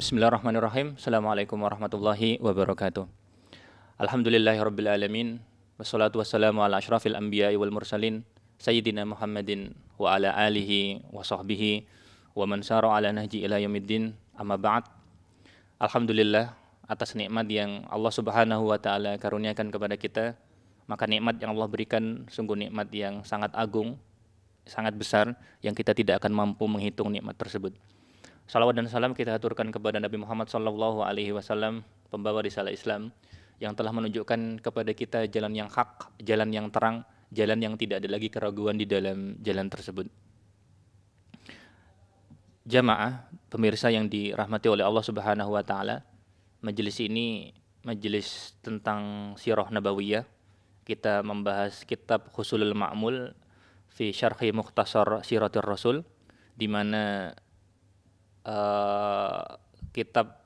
Bismillahirrahmanirrahim. Assalamualaikum warahmatullahi wabarakatuh. Alhamdulillahirabbil alamin. Wassalatu wassalamu ala asyrafil anbiya'i wal mursalin sayyidina Muhammadin wa ala alihi wa sahbihi wa man sara ala nahji ila yaumiddin. Amma ba'd. Alhamdulillah atas nikmat yang Allah Subhanahu wa taala karuniakan kepada kita. Maka nikmat yang Allah berikan sungguh nikmat yang sangat agung, sangat besar, yang kita tidak akan mampu menghitung nikmat tersebut. Salawat dan salam kita aturkan kepada Nabi Muhammad sallallahu alaihi wasallam, pembawa risalah Islam yang telah menunjukkan kepada kita jalan yang hak, jalan yang terang, jalan yang tidak ada lagi keraguan di dalam jalan tersebut. Jamaah, pemirsa yang dirahmati oleh Allah Subhanahu wa taala, majelis ini majelis tentang sirah nabawiyah. Kita membahas kitab Husulul Ma'mul fi Syarhi Mukhtasar Siratir Rasul, di mana kitab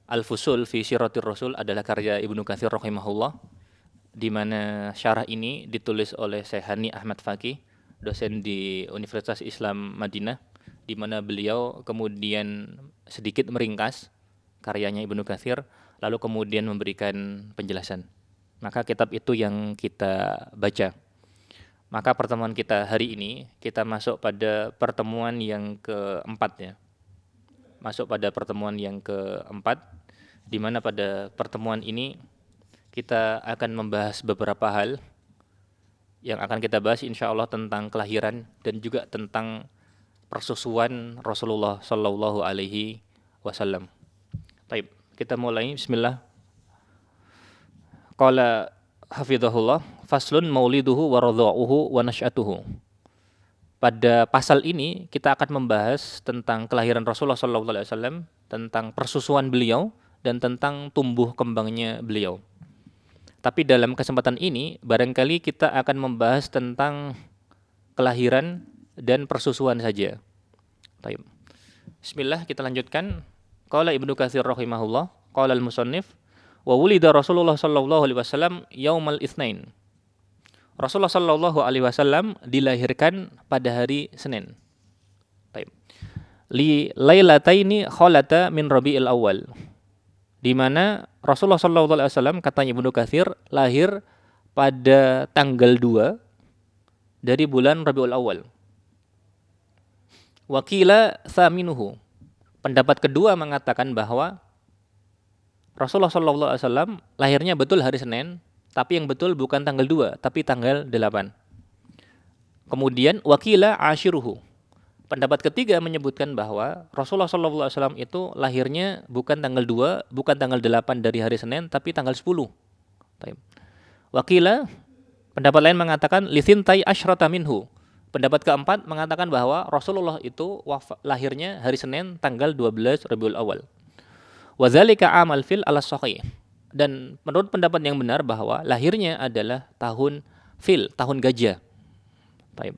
Al-Fusul fi Siratir Rasul adalah karya Ibnu Katsir rahimahullah, di mana syarah ini ditulis oleh Syekh Hani Ahmad Faqih, dosen di Universitas Islam Madinah, di mana beliau kemudian sedikit meringkas karyanya Ibnu Katsir, lalu kemudian memberikan penjelasan. Maka kitab itu yang kita baca. Maka pertemuan kita hari ini, kita masuk pada pertemuan yang keempat ya. Masuk pada pertemuan yang keempat, di mana pada pertemuan ini kita akan membahas beberapa hal yang akan kita bahas insya Allah tentang kelahiran dan juga tentang persusuan Rasulullah Sallallahu Alaihi Wasallam. Baik, kita mulai. Bismillah. Qala hafizahullah, faslun mauliduhu wa radha'uhu wa nasy'atuhu. Pada pasal ini kita akan membahas tentang kelahiran Rasulullah SAW, tentang persusuan beliau, dan tentang tumbuh kembangnya beliau. Tapi dalam kesempatan ini barangkali kita akan membahas tentang kelahiran dan persusuan saja. Baik. Bismillah, kita lanjutkan. Qala Ibnu Katsir rahimahullah, qala al-musannif, wa wulida Rasulullah sallallahu alaihi wasallam yaumal itsnain. Rasulullah sallallahu alaihi wasallam dilahirkan pada hari Senin. Baik. Li lailataini khalata min Rabiul Awal. Di mana Rasulullah sallallahu alaihi wasallam, katanya Ibnu Katsir, lahir pada tanggal 2 dari bulan Rabiul Awal. Wa qila tsaminuhu. Pendapat kedua mengatakan bahwa Rasulullah SAW lahirnya betul hari Senin, tapi yang betul bukan tanggal 2, tapi tanggal 8. Kemudian wakila ashiruhu. Pendapat ketiga menyebutkan bahwa Rasulullah SAW itu lahirnya bukan tanggal 2, bukan tanggal 8 dari hari Senin, tapi tanggal 10. Wakila, pendapat lain mengatakan lithintai asyrata minhu. Pendapat keempat mengatakan bahwa Rasulullah itu lahirnya hari Senin tanggal 12 Rabiul Awal. Wadzalika amal fil ala sahih. Dan menurut pendapat yang benar bahwa lahirnya adalah tahun fil, tahun gajah. Baik.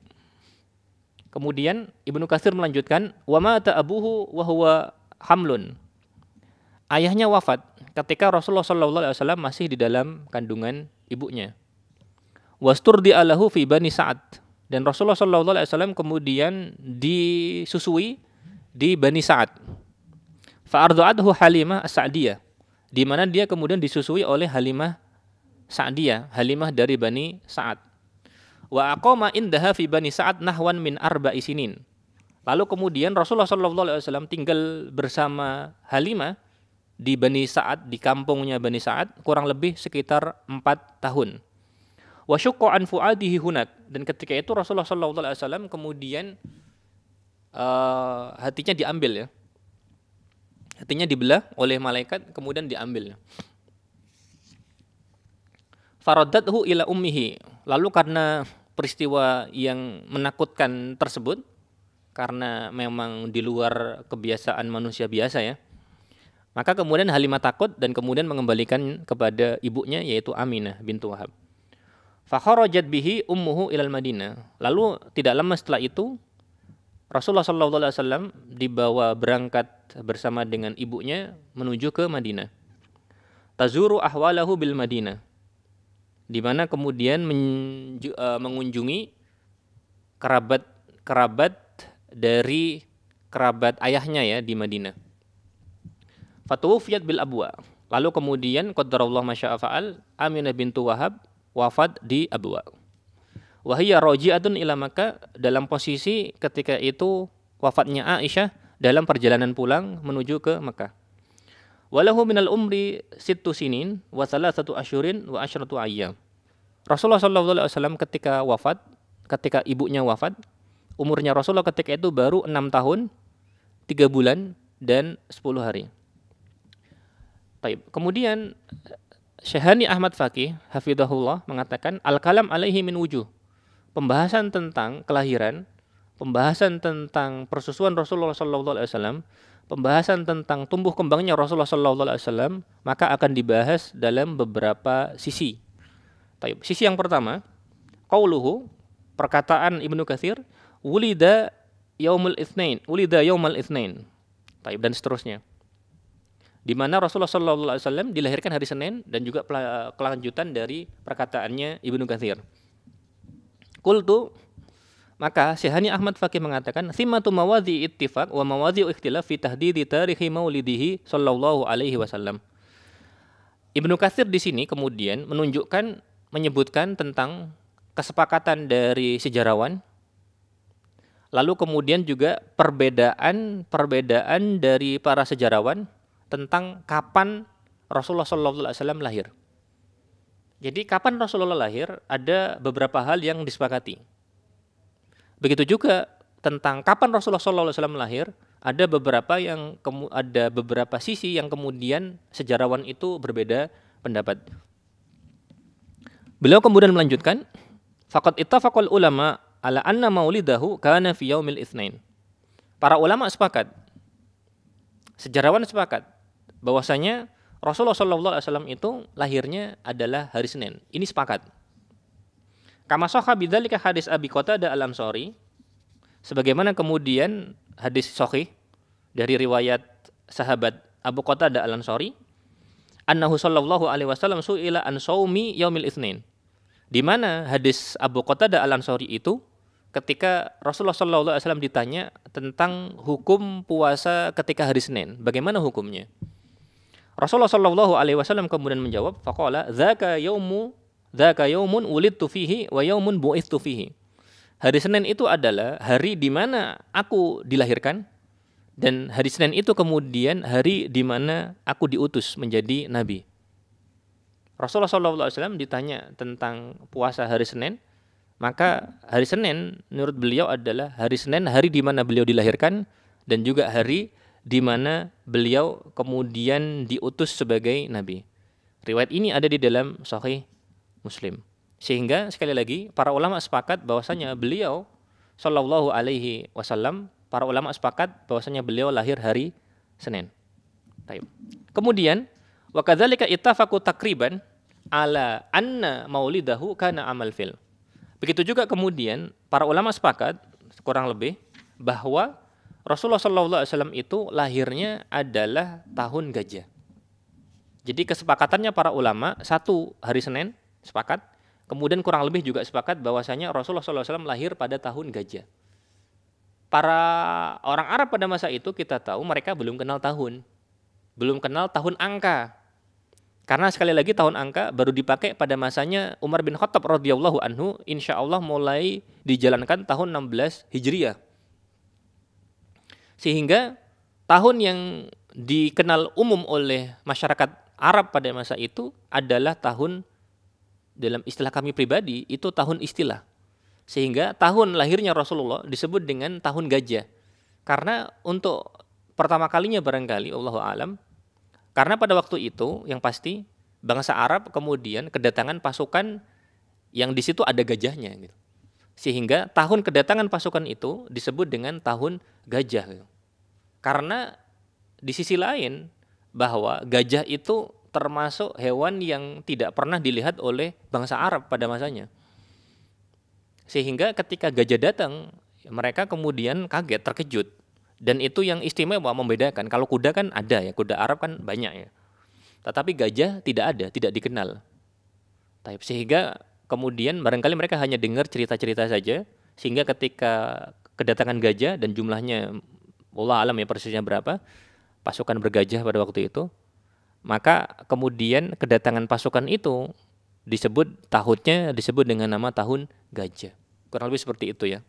Kemudian Ibnu Katsir melanjutkan, wa mata abuhu wa huwa hamlun. Ayahnya wafat ketika Rasulullah SAW masih di dalam kandungan ibunya. Wasturdi alahu fi Bani Sa'ad. Dan Rasulullah SAW kemudian disusui di Bani Sa'ad. Fa'ardha'athu Halimah As-Sa'diyah, di mana dia kemudian disusui oleh Halimah Sa'diyah, Halimah dari Bani Sa'ad. Wa aqama indaha fi Bani Sa'ad nahwan min 4 sinin. Lalu kemudian Rasulullah SAW tinggal bersama Halimah di Bani Sa'ad, di kampungnya Bani Sa'ad, kurang lebih sekitar 4 tahun. Wa syaqqa an fuadihi hunak. Dan ketika itu Rasulullah SAW kemudian hatinya diambil ya. Hatinya dibelah oleh malaikat, kemudian diambil. Faraddathu ila ummihi. Lalu karena peristiwa yang menakutkan tersebut, karena memang di luar kebiasaan manusia biasa ya, maka kemudian Halimah takut dan kemudian mengembalikan kepada ibunya, yaitu Aminah bintu Wahab. Fakharajat bihi ummuhu ilal Madinah. Lalu tidak lama setelah itu Rasulullah SAW dibawa berangkat bersama dengan ibunya menuju ke Madinah. Tazuru ahwalahu bil Madinah, di mana kemudian mengunjungi kerabat dari kerabat ayahnya ya di Madinah. Fatuwfiyat bil Abwa. Lalu kemudian qadarullah masya'a fa'al, Aminah bintu Wahab wafat di Abwa. Wa hiya raji'atun ila Makkah, dalam posisi ketika itu wafatnya Aisyah dalam perjalanan pulang menuju ke Mekah. Walahu minal umri sittu sinin wa salasatu asyurin wa asyratu ayyam. Rasulullah sallallahu alaihi wasallam ketika wafat, ketika ibunya wafat, umurnya Rasulullah ketika itu baru 6 tahun, 3 bulan dan 10 hari. Baik. Kemudian Syekhani Ahmad Faqih hafizahullah mengatakan al-kalam alaihi min wujuh. Pembahasan tentang kelahiran, pembahasan tentang persusuan Rasulullah sallallahu alaihi wasallam, pembahasan tentang tumbuh kembangnya Rasulullah sallallahu alaihi wasallam, maka akan dibahas dalam beberapa sisi. Baik. Sisi yang pertama, qauluhu, perkataan Ibnu Katsir, wulida yaumul itsnain. Baik, dan seterusnya. Di mana Rasulullah sallallahu alaihi wasallam dilahirkan hari Senin, dan juga kelanjutan dari perkataannya Ibnu Katsir. Qultu, maka Syekhani Ahmad Faqih mengatakan thimatu mawadhi ittifaq wa mawadhi ikhtilaf fi tahdidi tarikhi maulidihi sallallahu alaihi wasallam. Ibnu Katsir di sini kemudian menyebutkan tentang kesepakatan dari sejarawan, lalu kemudian juga perbedaan dari para sejarawan tentang kapan Rasulullah sallallahu alaihi wasallam lahir. Jadi kapan Rasulullah lahir ada beberapa hal yang disepakati. Begitu juga tentang kapan Rasulullah sallallahu alaihi wasallam lahir, ada beberapa sisi yang kemudian sejarawan itu berbeda pendapat. Beliau kemudian melanjutkan, faqad ittafaqal ulama ala anna maulidahu kana fi yaumil itsnain. Para ulama sepakat, sejarawan sepakat bahwasanya Rasulullah sallallahu alaihi wasallam itu lahirnya adalah hari Senin. Ini sepakat. Kama sahha bidzalika hadis Abi Qatadah al-Ansari, sebagaimana kemudian hadis sahih dari riwayat sahabat Abu Qatadah al-Ansari, annahu sallallahu alaihi wasallam su'ila an shaumi yaumil itsnain. Di mana hadis Abu Qatadah al-Ansari itu ketika Rasulullah sallallahu alaihi wasallam ditanya tentang hukum puasa ketika hari Senin, bagaimana hukumnya? Rasulullah sallallahu alaihi wasallam kemudian menjawab, faqala dzaka yaumun wulidtu fihi wa yaumun bu'itstu fihi. Hari Senin itu adalah hari di mana aku dilahirkan, dan hari Senin itu kemudian hari di mana aku diutus menjadi nabi. Rasulullah sallallahu alaihi wasallam ditanya tentang puasa hari Senin, maka hari Senin menurut beliau adalah hari Senin, hari di mana beliau dilahirkan, dan juga hari di mana beliau kemudian diutus sebagai nabi. Riwayat ini ada di dalam Sahih Muslim. Sehingga sekali lagi para ulama sepakat bahwasanya beliau sallallahu alaihi wasallam, para ulama sepakat bahwasanya beliau lahir hari Senin. Baik. Kemudian wa kadzalika ittafaqu takriban ala anna maulidahu kana amal fil. Begitu juga kemudian para ulama sepakat kurang lebih bahwa Rasulullah sallallahu alaihi wasallam itu lahirnya adalah tahun gajah. Jadi kesepakatannya para ulama, satu hari Senin sepakat, kemudian kurang lebih juga sepakat bahwasanya Rasulullah sallallahu alaihi wasallam lahir pada tahun gajah. Para orang Arab pada masa itu kita tahu mereka belum kenal tahun angka. Karena sekali lagi tahun angka baru dipakai pada masanya Umar bin Khattab radhiyallahu anhu, insyaallah mulai dijalankan tahun 16 Hijriah. Sehingga tahun yang dikenal umum oleh masyarakat Arab pada masa itu adalah tahun, dalam istilah kami pribadi, itu tahun istilah. Sehingga tahun lahirnya Rasulullah disebut dengan tahun gajah. Karena untuk pertama kalinya barangkali, Allahu a'lam, karena pada waktu itu yang pasti bangsa Arab kemudian kedatangan pasukan yang di situ ada gajahnya gitu. Sehingga tahun kedatangan pasukan itu disebut dengan tahun gajah. Karena di sisi lain bahwa gajah itu termasuk hewan yang tidak pernah dilihat oleh bangsa Arab pada masanya. Sehingga ketika gajah datang, mereka kemudian kaget, terkejut. Dan itu yang istimewa membedakan. Kalau kuda kan ada ya, kuda Arab kan banyak ya. Tetapi gajah tidak ada, tidak dikenal. Sehingga kemudian barangkali mereka hanya dengar cerita-cerita saja, sehingga ketika kedatangan gajah dan jumlahnya Allah alam ya persisnya berapa, pasukan bergajah pada waktu itu. Maka kemudian kedatangan pasukan itu tahunnya disebut dengan nama tahun gajah. Kurang lebih seperti itu ya.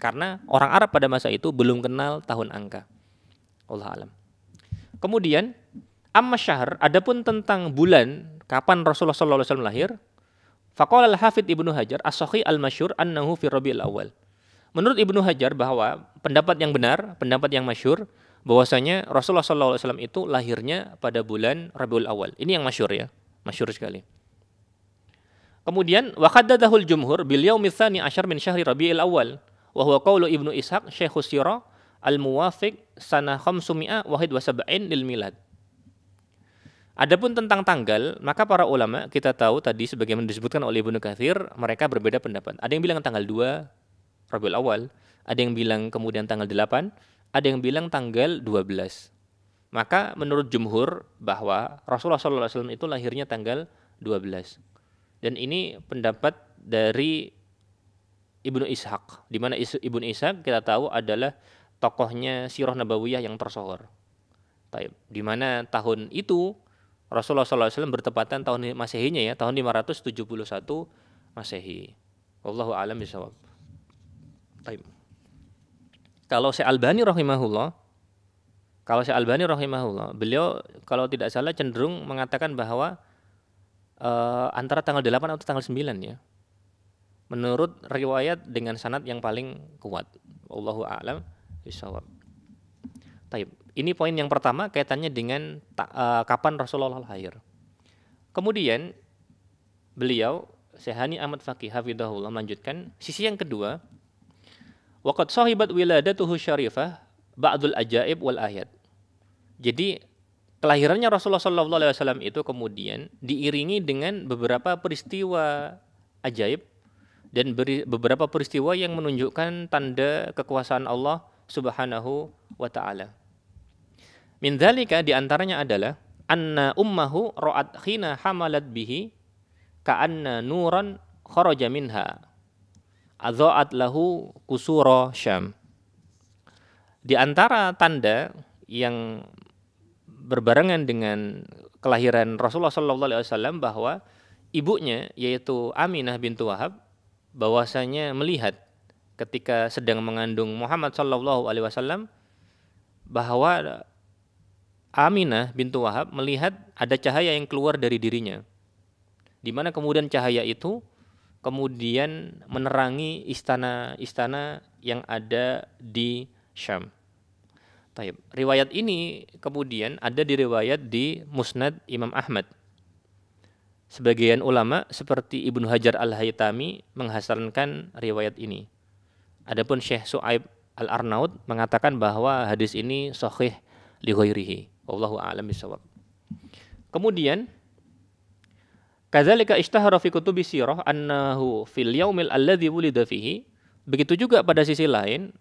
Karena orang Arab pada masa itu belum kenal tahun angka. Wallahu alam. Kemudian amma syahr, adapun tentang bulan kapan Rasulullah sallallahu alaihi wasallam lahir, faqala al-Hafidz Ibnu Hajar as-sahih al-masyhur annahu fi Rabiul Awal. Menurut Ibnu Hajar bahwa pendapat yang benar, pendapat yang masyhur bahwasanya Rasulullah sallallahu alaihi wasallam itu lahirnya pada bulan Rabiul Awal. Ini yang masyhur ya, masyhur sekali. Kemudian wa qaddadahul jumhur bil yaumil tsani asyar min syahri Rabiul Awal wa huwa qaulu Ibnu Ishaq Syekhus Sirah al-muwafiq sanah 571 lil milad. Adapun tentang tanggal, maka para ulama kita tahu tadi sebagaimana disebutkan oleh Ibnu Katsir, mereka berbeda pendapat. Ada yang bilang tanggal 2 Rabiul Awal, ada yang bilang kemudian tanggal 8, ada yang bilang tanggal 12. Maka menurut jumhur bahwa Rasulullah SAW itu lahirnya tanggal 12. Dan ini pendapat dari Ibnu Ishaq, di mana Ibnu Ishaq kita tahu adalah tokohnya Sirah Nabawiyah yang tersohor. Di mana tahun itu Rasulullah SAW bertepatan tahun Masehinya ya, tahun 571 Masehi. Wallahu a'lam bishawab. Kalau Syekh Albani rahimahullah, beliau kalau tidak salah cenderung mengatakan bahwa antara tanggal 8 atau tanggal 9 ya. Menurut riwayat dengan sanad yang paling kuat. Wallahu a'lam bishawab. Ini poin yang pertama kaitannya dengan kapan Rasulullah lahir. Kemudian beliau Syekh Hani Ahmad Faqih hafizahullah melanjutkan sisi yang kedua, waqad sahibat wiladatuhu syarifah ba'dul ajaib wal ayat. Jadi kelahirannya Rasulullah sallallahu alaihi wasallam itu kemudian diiringi dengan beberapa peristiwa ajaib dan beberapa peristiwa yang menunjukkan tanda kekuasaan Allah Subhanahu wa taala. Min dzalika di antaranya adalah anna ummahu ra'at khina hamalat bihi ka'anna nuran kharaja minha adha'at lahu kusura Syam. Di antara tanda yang berbarengan dengan kelahiran Rasulullah sallallahu alaihi wasallam bahwa ibunya yaitu Aminah bintu Wahab bahwasanya melihat ketika sedang mengandung Muhammad sallallahu alaihi wasallam bahwa Aminah bintu Wahab melihat ada cahaya yang keluar dari dirinya, di mana kemudian cahaya itu kemudian menerangi istana-istana yang ada di Syam. Riwayat ini kemudian ada di riwayat di Musnad Imam Ahmad. Sebagian ulama seperti Ibnu Hajar Al-Haytami menghasankan riwayat ini. Adapun Syekh Su'aib Al-Arnaud mengatakan bahwa hadis ini sahih li ghairihi. Wallahu a'lam bishawab. Kemudian kadzalika ishtahara fi kutubi sirah annahu fil yaumil alladzi wulida fihi. Begitu juga pada sisi lain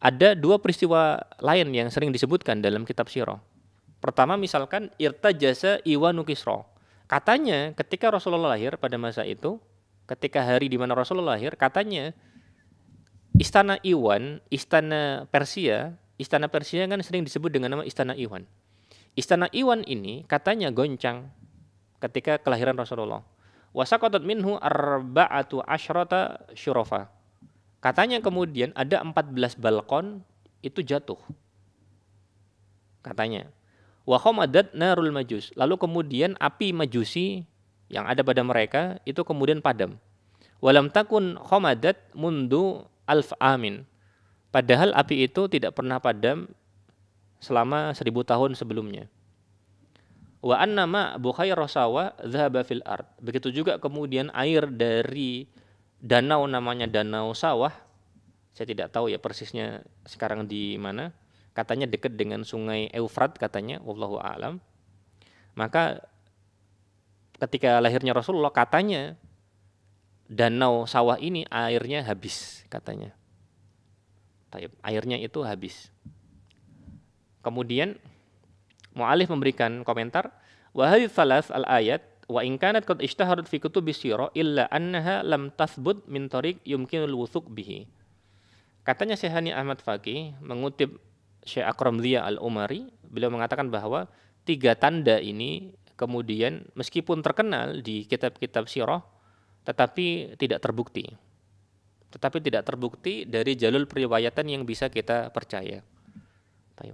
ada dua peristiwa lain yang sering disebutkan dalam kitab sirah. Pertama misalkan irtajasa Iwanu Kisra. Katanya ketika Rasulullah lahir pada masa itu, ketika hari di mana Rasulullah lahir, katanya istana Iwan, istana Persia kan sering disebut dengan nama Istana Iwan. Istana Iwan ini katanya goncang ketika kelahiran Rasulullah. Wasaqatat minhu arba'atu asyrata syurafa. Katanya kemudian ada 14 balkon itu jatuh. Katanya. Wa khamadat narul majus. Lalu kemudian api majusi yang ada pada mereka itu kemudian padam. Walam takun khamadat mundu alf amin. Padahal api itu tidak pernah padam selama 1000 tahun sebelumnya. Wa annama bukhairah sawa dhahaba fil ard. Begitu juga kemudian air dari danau namanya Danau Sawah. Saya tidak tahu ya persisnya sekarang di mana. Katanya dekat dengan sungai Eufrat katanya, wallahu a'lam. Maka ketika lahirnya Rasulullah katanya Danau Sawah ini airnya habis katanya. Airnya itu habis. Kemudian mu'alif memberikan komentar, wa hadhihi thalath al-ayat wa in kanat qad ishtaharat fi kutubis sirah illa annaha lam tathbut min tariq yumkinul wuthuq bihi. Katanya Syekh Hani Ahmad Faqih mengutip Syekh Akram Dhia Al-Umari, beliau mengatakan bahwa 3 tanda ini kemudian meskipun terkenal di kitab-kitab sirah tetapi tidak terbukti. Tetapi tidak terbukti dari jalur periwayatan yang bisa kita percaya.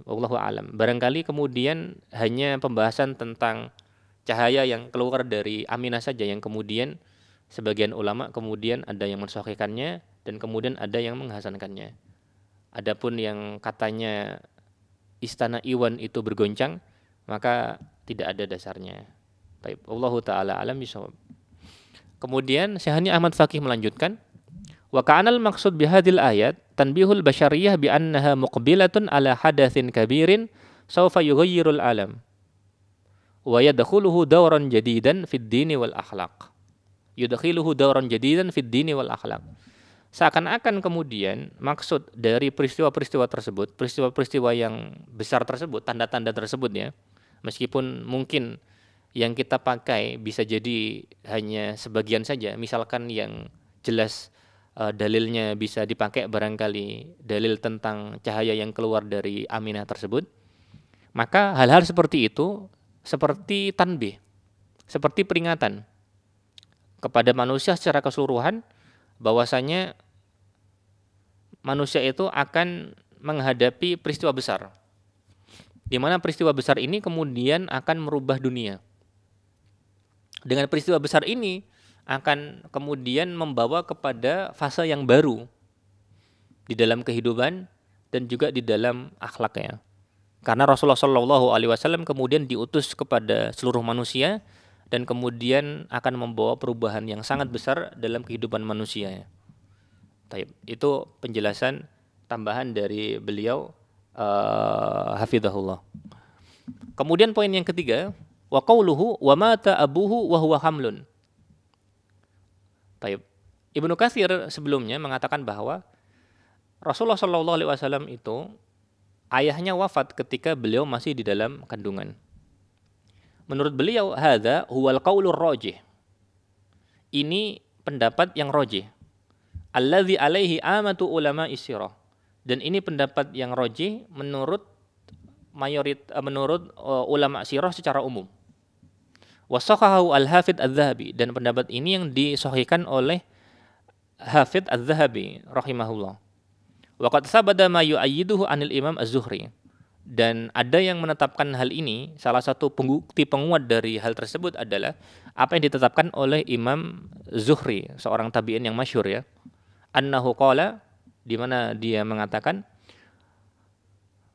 Wallahu a'lam. Barangkali kemudian hanya pembahasan tentang cahaya yang keluar dari Aminah saja yang kemudian sebagian ulama kemudian ada yang mensahihkannya dan kemudian ada yang menghasankannya. Adapun yang katanya istana Iwan itu bergoncang, maka tidak ada dasarnya. Baik, wallahu taala alam bisawab. Kemudian Syekhani Ahmad Faqih melanjutkan, wa ka'anal maqsud bihadil ayat tanbihul basyariyah bi annaha muqbilatun ala hadatsin kabirin sawfa yughayyirul alam wa yadkhuluhu dawran jadidan fid dini wal akhlaq. Yudkhiluhu dawran jadidan fid dini wal akhlaq. Seakan-akan kemudian maksud dari peristiwa-peristiwa tersebut, peristiwa-peristiwa yang besar tersebut, tanda-tanda tersebut ya, meskipun mungkin yang kita pakai bisa jadi hanya sebagian saja, misalkan yang jelas dalilnya bisa dipakai barangkali dalil tentang cahaya yang keluar dari Aminah tersebut, maka hal-hal seperti itu seperti tanbih, seperti peringatan kepada manusia secara keseluruhan bahwasanya manusia itu akan menghadapi peristiwa besar, di mana peristiwa besar ini kemudian akan merubah dunia. Dengan peristiwa besar ini akan kemudian membawa kepada fase yang baru di dalam kehidupan dan juga di dalam akhlaknya. Karena Rasulullah SAW kemudian diutus kepada seluruh manusia dan kemudian akan membawa perubahan yang sangat besar dalam kehidupan manusia. Itu penjelasan tambahan dari beliau hafizahullah. Kemudian poin yang ketiga, wa qauluhu wa mata abuhu wa huwa hamlun. Ibnu Katsir sebelumnya mengatakan bahwa Rasulullah SAW itu ayahnya wafat ketika beliau masih di dalam kandungan. Menurut beliau, hadza huwal qaulur rajih. Ini pendapat yang rajih. Allazi alaihi amatu ulama isyrah. Dan ini pendapat yang rajih menurut ulama sirah secara umum. Wasaqahu al-Hafidz Az-Zahabi, dan pendapat ini yang disahihkan oleh Hafidz Az-Zahabi rahimahullah. Wa qad sabada ma yu'ayyiduhu anil Imam Az-Zuhri. Dan ada yang menetapkan hal ini, salah satu bukti penguat dari hal tersebut adalah apa yang ditetapkan oleh Imam Zuhri, seorang tabi'in yang masyhur ya. Annahu qala, di mana dia mengatakan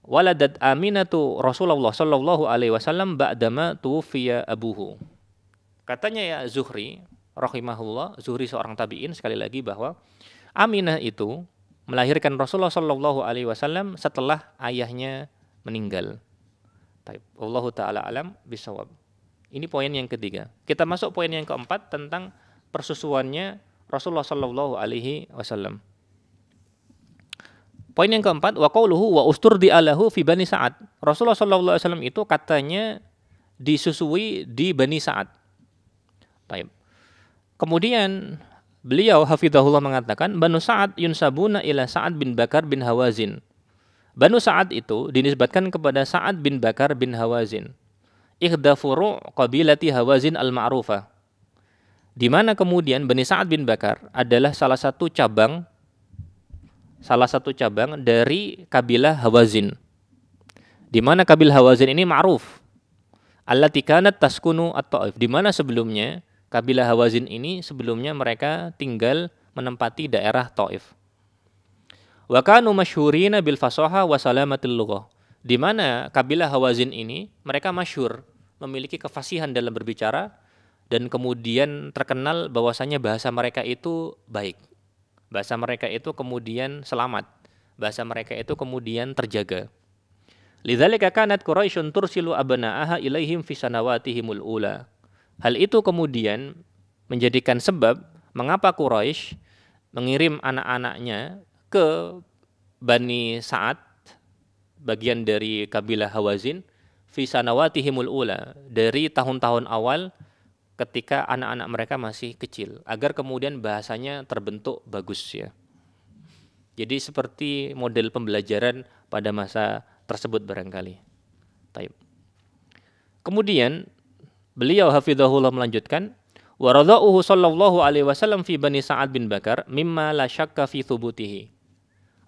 waladat Aminatu Rasulullah sallallahu alaihi wasallam ba'dama tuwfiya abuhu. Katanya ya Zuhri rahimahullah, Zuhri seorang tabi'in sekali lagi, bahwa Aminah itu melahirkan Rasulullah sallallahu alaihi wasallam setelah ayahnya meninggal. Wallahu taala alam bisawab. Ini poin yang ketiga. Kita masuk poin yang keempat tentang persusuannya Rasulullah sallallahu alaihi wasallam. Poin yang keempat, wa qauluhu wa usturdi alahu fi Bani Sa'ad. Rasulullah sallallahu alaihi wasallam itu katanya disusui di Bani Sa'ad. Baik. Kemudian beliau hafizahullah mengatakan Banu Sa'ad yunsabuna ila Sa'ad bin Bakar bin Hawazin. Banu Sa'ad itu dinisbatkan kepada Sa'ad bin Bakar bin Hawazin. Ikhda furu' qabilati Hawazin al-ma'rufah. Di mana kemudian Bani Sa'ad bin Bakar adalah salah satu cabang dari kabilah Hawazin. Di mana kabilah Hawazin ini ma'ruf. Allati kanat taskunu at-Taif. Di mana sebelumnya kabilah Hawazin ini sebelumnya mereka tinggal menempati daerah Taif. Wa kanu masyhurina bil fasaha wa salamatil lughah. Di mana kabilah Hawazin ini mereka masyhur memiliki kefasihan dalam berbicara dan kemudian terkenal bahwasanya bahasa mereka itu baik. Bahasa mereka itu kemudian selamat. Bahasa mereka itu kemudian terjaga. Lidzalika kanat Quraisyun tursilu abna'aha ilaihim fi sanawatihimul ula. Hal itu kemudian menjadikan sebab mengapa Quraisy mengirim anak-anaknya ke Bani Sa'ad, bagian dari kabilah Hawazin, fi sanawatihimul ula, dari tahun-tahun awal ketika anak-anak mereka masih kecil, agar kemudian bahasanya terbentuk bagus ya. Jadi seperti model pembelajaran pada masa tersebut barangkali. Taib. Kemudian beliau hafizahullah melanjutkan, wa radha'uhu sallallahu alaihi wasallam fi Bani Sa'ad bin Bakar mimma la syakka fi thubutihi.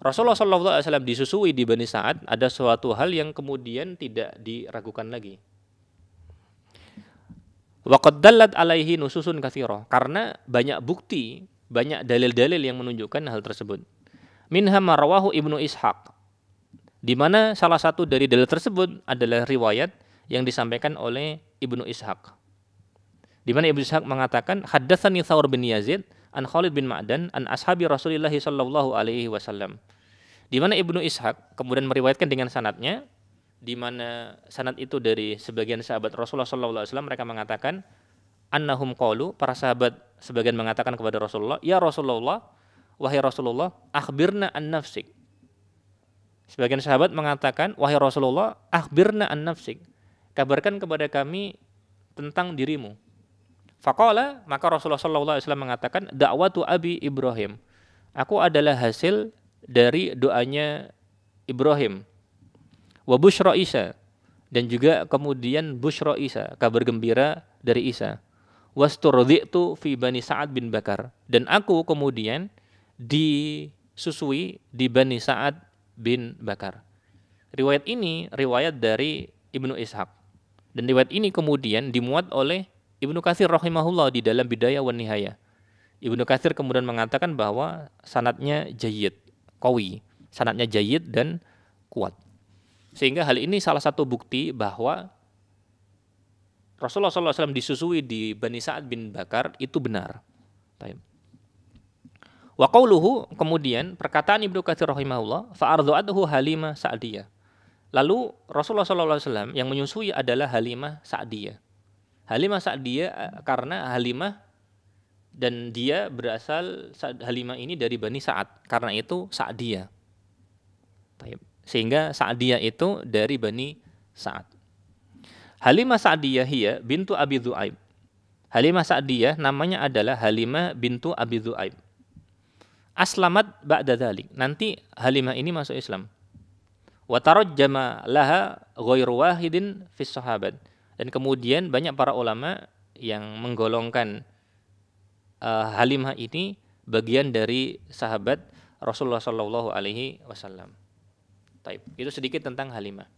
Rasulullah sallallahu alaihi wasallam disusui di Bani Sa'ad ada suatu hal yang kemudian tidak diragukan lagi. Wa qad dallat alaihi nususun katsirah, karena banyak bukti, banyak dalil-dalil yang menunjukkan hal tersebut. Minha ma rawahu Ibnu Ishaq, di mana salah satu dari dalil tersebut adalah riwayat yang disampaikan oleh Ibnu Ishaq. Di mana Ibnu Ishaq mengatakan, haddatsani Thawr bin Yazid an Khalid bin Ma'dan an ashabi Rasulillah sallallahu alaihi wasallam. Di mana Ibnu Ishaq kemudian meriwayatkan dengan sanadnya, di mana sanad itu dari sebagian sahabat Rasulullah sallallahu alaihi wasallam, mereka mengatakan annahum qalu, para sahabat sebagian mengatakan kepada Rasulullah, ya Rasulullah, wahai Rasulullah, akhbirna an nafsik. Sebagian sahabat mengatakan, wahai Rasulullah, akhbirna an nafsik, kabarkan kepada kami tentang dirimu. Faqala, maka Rasulullah sallallahu alaihi wasallam mengatakan, da'watu abi Ibrahim, aku adalah hasil dari doanya Ibrahim. Wa busyra Isa, dan juga kemudian busyra Isa, kabar gembira dari Isa. Wasturditu fi Bani Sa'ad bin Bakar, dan aku kemudian disusui di Bani Sa'ad bin Bakar. Riwayat ini riwayat dari Ibnu Ishaq, dan riwayat ini kemudian dimuat oleh Ibnu Katsir rahimahullah di dalam Bidayah wan Nihayah. Ibnu Katsir kemudian mengatakan bahwa sanadnya jayyid, qawi, sanadnya jayyid dan kuat. Sehingga hal ini salah satu bukti bahwa Rasulullah SAW disusui di Bani Sa'ad bin Bakar itu benar. Wa qauluhu, kemudian perkataan Ibnu Katsir rahimahullah, fa ardha'atuhu Halimah Sa'diyah. Lalu Rasulullah SAW yang menyusui adalah Halimah Sa'diyah. Halimah Sa'diyah karena Halimah dan dia berasal, Halimah ini dari Bani Sa'ad, karena itu Sa'diyah. Sehingga Sa'diyah itu dari Bani Sa'ad. Halimah Sa'diyah hiya bintu Abi Dzu'aib. Halimah Sa'diyah namanya adalah Halimah bintu Abi Dzu'aib. Aslamat ba'da dzalik. Nanti Halimah ini masuk Islam. Wa tarajjama laha ghairu wahidin fis sahabat. Dan kemudian banyak para ulama yang menggolongkan Halimah ini bagian dari sahabat Rasulullah sallallahu alaihi wasallam. Taib. Itu sedikit tentang Halimah.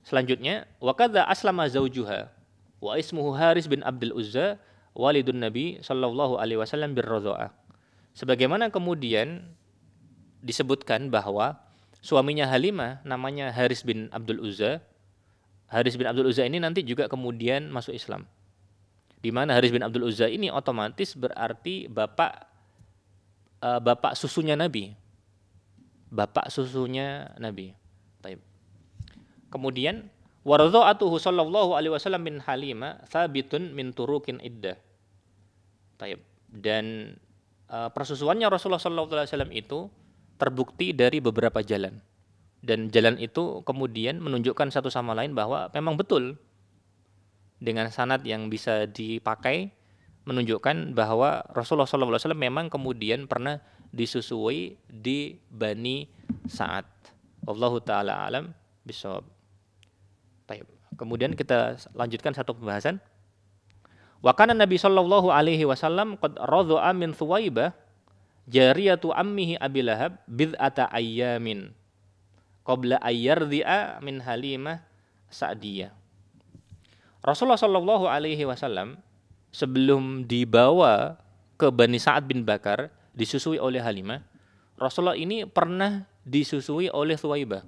Selanjutnya, wa kadza aslama zaujuha wa ismuhu Haris bin Abdul Uzza walidun Nabi sallallahu alaihi wasallam birradha'ah. Sebagaimana kemudian disebutkan bahwa suaminya Halimah namanya Haris bin Abdul Uzza. Haris bin Abdul Uzza ini nanti juga kemudian masuk Islam. Di mana Haris bin Abdul Uzza ini otomatis berarti bapak susunya Nabi. Bapak susunya Nabi. Taib. Kemudian waradha'atuhu sallallahu alaihi wasallam min Halimah thabitun min turukin iddah. Taib. Dan persusuannya Rasulullah sallallahu alaihi wasallam itu terbukti dari beberapa jalan. Dan jalan itu kemudian menunjukkan satu sama lain bahwa memang betul, dengan sanad yang bisa dipakai menunjukkan bahwa Rasulullah sallallahu alaihi wasallam memang kemudian pernah disusui di Bani Sa'ad. Wallahu taala alam bishawab. Baik. Kemudian kita lanjutkan satu pembahasan. Wa kana Nabi sallallahu alaihi wasallam qad radha'a min Thuwaibah jariyatu ammihi Abi Lahab bid'ata ayyamin qabla ayyardhi'a min Halimah Sa'diyah. Rasulullah sallallahu alaihi wasallam sebelum dibawa ke Bani Sa'ad bin Bakar disusui oleh Halimah, Rasulullah ini pernah disusui oleh Thuwaibah.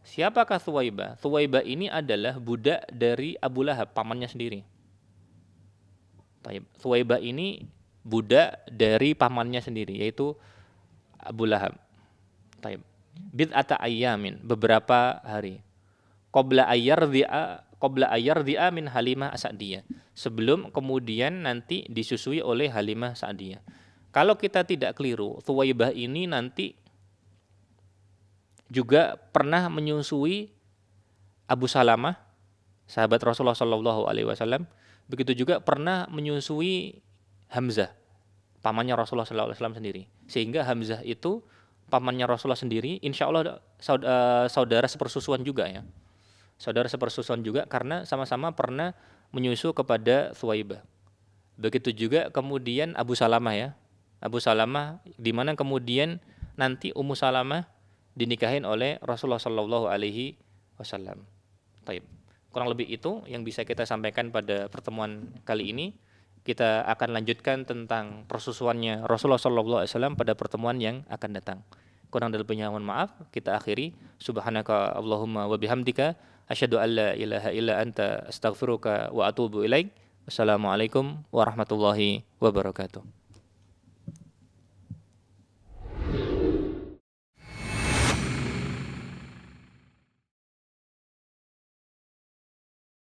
Siapakah Thuwaibah? Thuwaibah ini adalah budak dari Abu Lahab, pamannya sendiri. Thuwaibah ini budak dari pamannya sendiri, yaitu Abu Lahab. Bid'ata ayyamin, beberapa hari. Qabla ayyardhi'a min Halimah Sa'diyah. Sebelum kemudian nanti disusui oleh Halimah Sa'diyah. Kalau kita tidak keliru, Thuwaibah ini nanti juga pernah menyusui Abu Salamah, sahabat Rasulullah sallallahu alaihi wasallam. Begitu juga pernah menyusui Hamzah, pamannya Rasulullah sallallahu alaihi wasallam sendiri. Sehingga Hamzah itu pamannya Rasulullah sendiri, insya Allah saudara sepersusuan juga ya. Saudara sepersusuan juga karena sama-sama pernah menyusu kepada Thuwaibah. Begitu juga kemudian Abu Salamah ya. Abu Salamah di mana kemudian nanti Ummu Salamah dinikahin oleh Rasulullah Shallallahu alaihi wasallam. Taib. Kurang lebih itu yang bisa kita sampaikan pada pertemuan kali ini. Kita akan lanjutkan tentang persusuannya Rasulullah Shallallahu alaihi wasallam pada pertemuan yang akan datang. Kurang dan lebihnya mohon maaf. Kita akhiri. Subhanaka Allahumma wa bihamdika asyhadu an la ilaha illa anta astaghfiruka wa atubu ilaik. Wassalamualaikum warahmatullahi wabarakatuh.